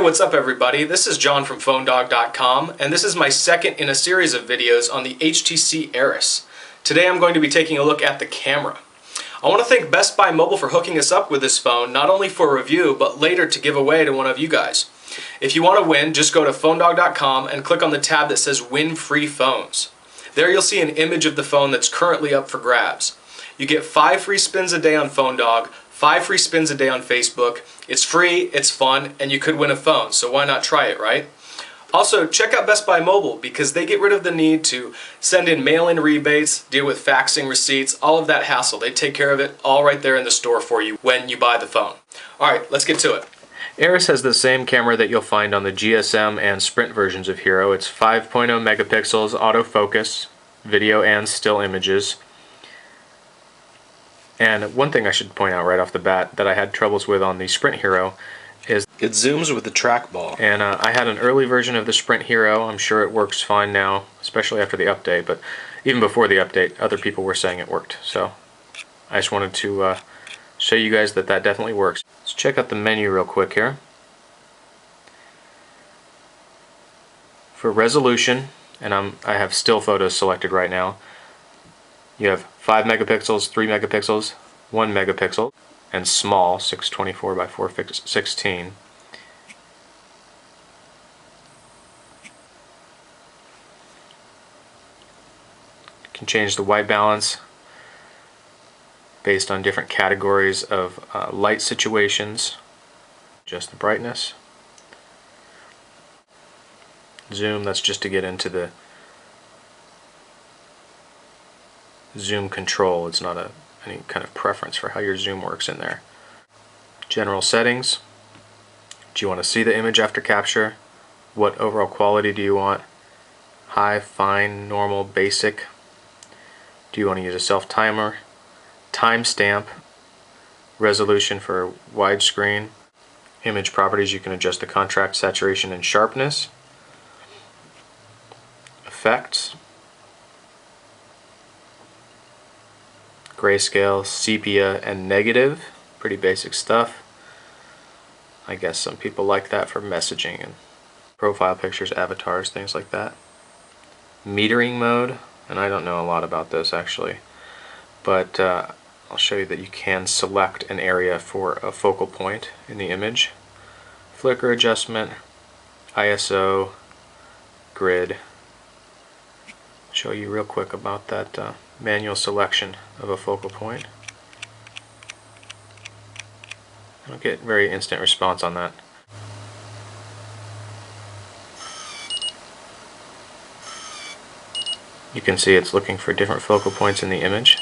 what's up everybody? This is John from PhoneDog.com, and this is my second in a series of videos on the HTC Eris. Today I'm going to be taking a look at the camera. I want to thank Best Buy Mobile for hooking us up with this phone, not only for review, but later to give away to one of you guys. If you want to win, just go to PhoneDog.com and click on the tab that says Win Free Phones. There you'll see an image of the phone that's currently up for grabs. You get 5 free spins a day on PhoneDog, 5 free spins a day on Facebook. It's free, it's fun, and you could win a phone, so why not try it, right? Also, check out Best Buy Mobile because they get rid of the need to send in mail-in rebates, deal with faxing receipts, all of that hassle. They take care of it all right there in the store for you when you buy the phone. Alright, let's get to it. Eris has the same camera that you'll find on the GSM and Sprint versions of Hero. It's 5.0 megapixels, autofocus, video and still images. And one thing I should point out right off the bat that I had troubles with on the Sprint Hero is it zooms with the trackball. And I had an early version of the Sprint Hero. I'm sure it works fine now, especially after the update, but even before the update, other people were saying it worked. So I just wanted to show you guys that that definitely works. Let's check out the menu real quick here. For resolution, and I have still photos selected right now, you have 5 megapixels, 3 megapixels, 1 megapixel, and small, 624 by 416. You can change the white balance based on different categories of light situations. Adjust the brightness. Zoom, that's just to get into the zoom control. It's not any kind of preference for how your zoom works in there. General settings. Do you want to see the image after capture? What overall quality do you want? High, fine, normal, basic. Do you want to use a self timer? Timestamp. Resolution for widescreen. Image properties, you can adjust the contrast, saturation, and sharpness. Effects. Grayscale, sepia, and negative. Pretty basic stuff. I guess some people like that for messaging and profile pictures, avatars, things like that. Metering mode, and I don't know a lot about this actually, but I'll show you that you can select an area for a focal point in the image. Flicker adjustment, ISO, grid. Show you real quick about that manual selection of a focal point. I don't get very instant response on that. You can see it's looking for different focal points in the image,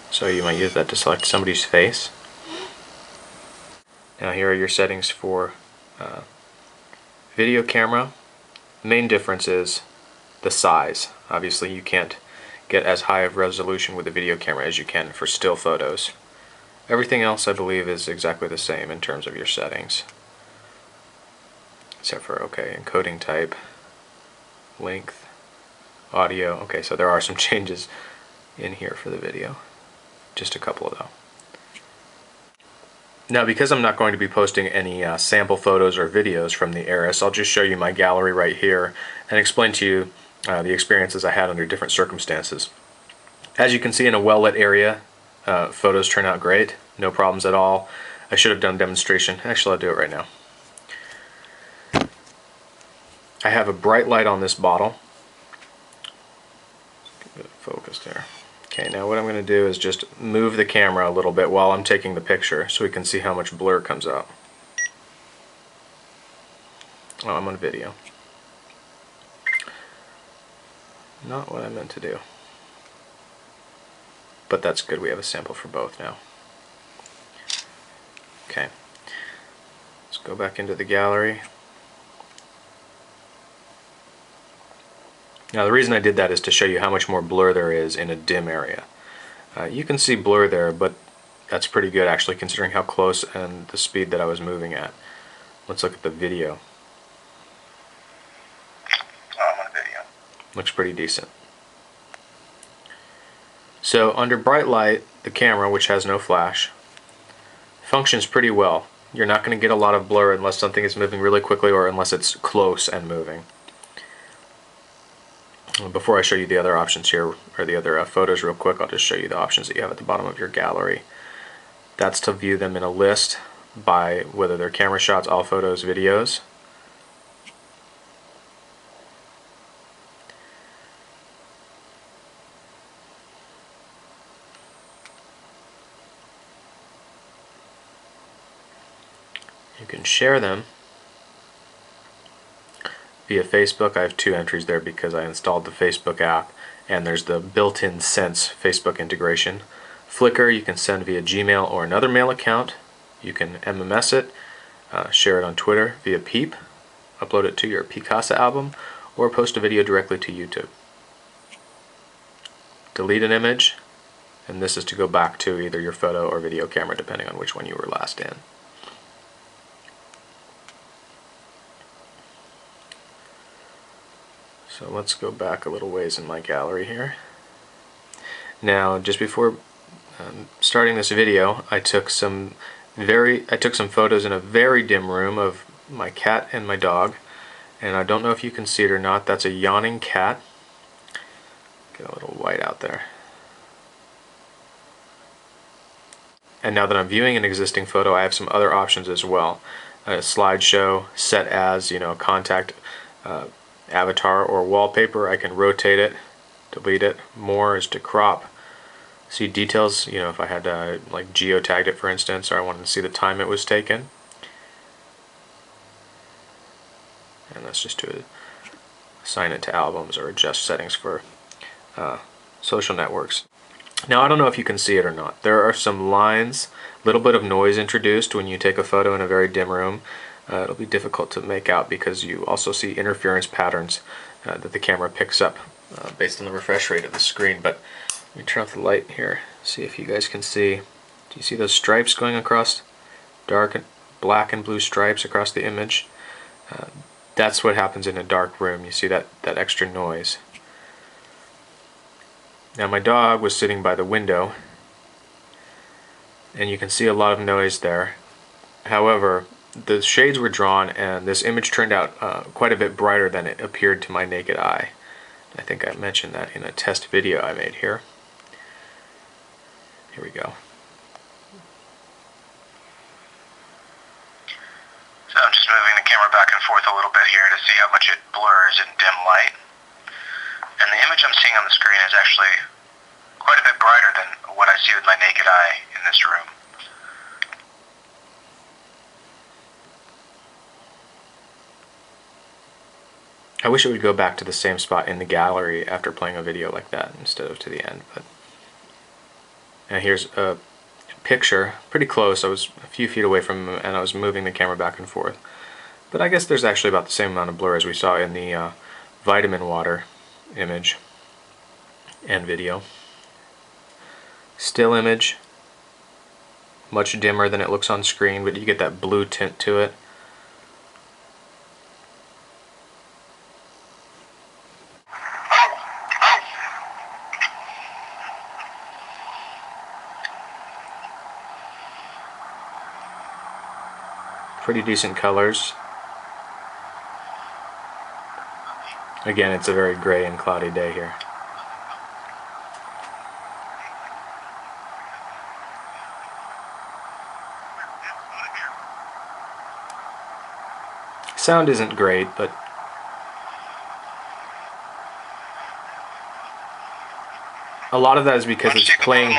so you might use that to select somebody's face. Now here are your settings for video camera. The main difference is the size. Obviously you can't get as high of resolution with a video camera as you can for still photos. Everything else I believe is exactly the same in terms of your settings, except for encoding type, length, audio. Okay, so there are some changes in here for the video, just a couple though. Now because I'm not going to be posting any sample photos or videos from the Eris, I'll just show you my gallery right here and explain to you the experiences I had under different circumstances. As you can see, in a well-lit area, photos turn out great, no problems at all. I should have done a demonstration. Actually, I'll do it right now. I have a bright light on this bottle. Get it focused there. Okay, now what I'm going to do is just move the camera a little bit while I'm taking the picture so we can see how much blur comes out. Oh, I'm on video. Not what I meant to do. But that's good, we have a sample for both now. Okay, let's go back into the gallery. Now the reason I did that is to show you how much more blur there is in a dim area. You can see blur there, but that's pretty good actually considering how close and the speed that I was moving at. Let's look at the video. Looks pretty decent. So under bright light, the camera, which has no flash, functions pretty well. You're not going to get a lot of blur unless something is moving really quickly or unless it's close and moving. Before I show you the other options here, or the other photos real quick, I'll just show you the options that you have at the bottom of your gallery. That's to view them in a list by whether they're camera shots, all photos, videos. You can share them via Facebook. I have 2 entries there because I installed the Facebook app, and there's the built-in Sense Facebook integration. Flickr, you can send via Gmail or another mail account. You can MMS it, share it on Twitter via Peep, upload it to your Picasa album, or post a video directly to YouTube. Delete an image, and this is to go back to either your photo or video camera, depending on which one you were last in. So let's go back a little ways in my gallery here. Now, just before starting this video, I took some photos in a very dim room of my cat and my dog, and I don't know if you can see it or not. That's a yawning cat. Get a little white out there. And now that I'm viewing an existing photo, I have some other options as well. A slideshow, set as, contact avatar or wallpaper. I can rotate it, delete it. More is to crop. See details, if I had like geotagged it, for instance, or I wanted to see the time it was taken. And that's just to assign it to albums or adjust settings for social networks. Now, I don't know if you can see it or not. There are some lines, a little bit of noise introduced when you take a photo in a very dim room. It'll be difficult to make out because you also see interference patterns that the camera picks up based on the refresh rate of the screen. But let me turn off the light here, see if you guys can see. Do you see those stripes going across? Dark and black and blue stripes across the image. That's what happens in a dark room. You see that extra noise. Now, my dog was sitting by the window, and you can see a lot of noise there. However, the shades were drawn, and this image turned out quite a bit brighter than it appeared to my naked eye. I think I mentioned that in a test video I made here. Here we go. So I'm just moving the camera back and forth a little bit here to see how much it blurs in dim light. And the image I'm seeing on the screen is actually quite a bit brighter than what I see with my naked eye in this room. I wish it would go back to the same spot in the gallery after playing a video like that instead of to the end. But and here's a picture, pretty close. I was a few feet away from him, and I was moving the camera back and forth. But I guess there's actually about the same amount of blur as we saw in the vitamin water image and video. Still image, much dimmer than it looks on screen, but you get that blue tint to it. Pretty decent colors. Again, it's a very gray and cloudy day here. Sound isn't great, but a lot of that is because it's playing.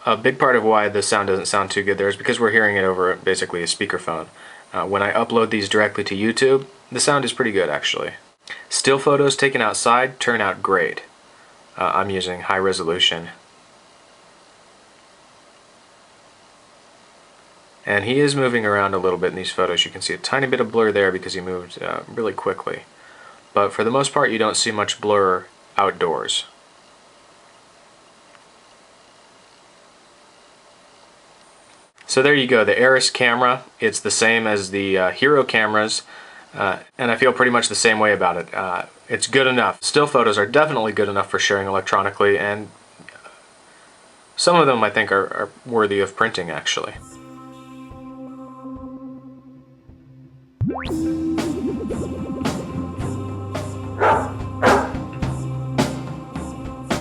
A big part of why the sound doesn't sound too good there is because we're hearing it over basically a speakerphone. When I upload these directly to YouTube, the sound is pretty good actually. Still photos taken outside turn out great. I'm using high resolution. And he is moving around a little bit in these photos. You can see a tiny bit of blur there because he moved really quickly. But for the most part, you don't see much blur outdoors. So there you go, the Eris camera. It's the same as the Hero cameras, and I feel pretty much the same way about it. It's good enough. Still photos are definitely good enough for sharing electronically, and some of them I think are worthy of printing actually. you.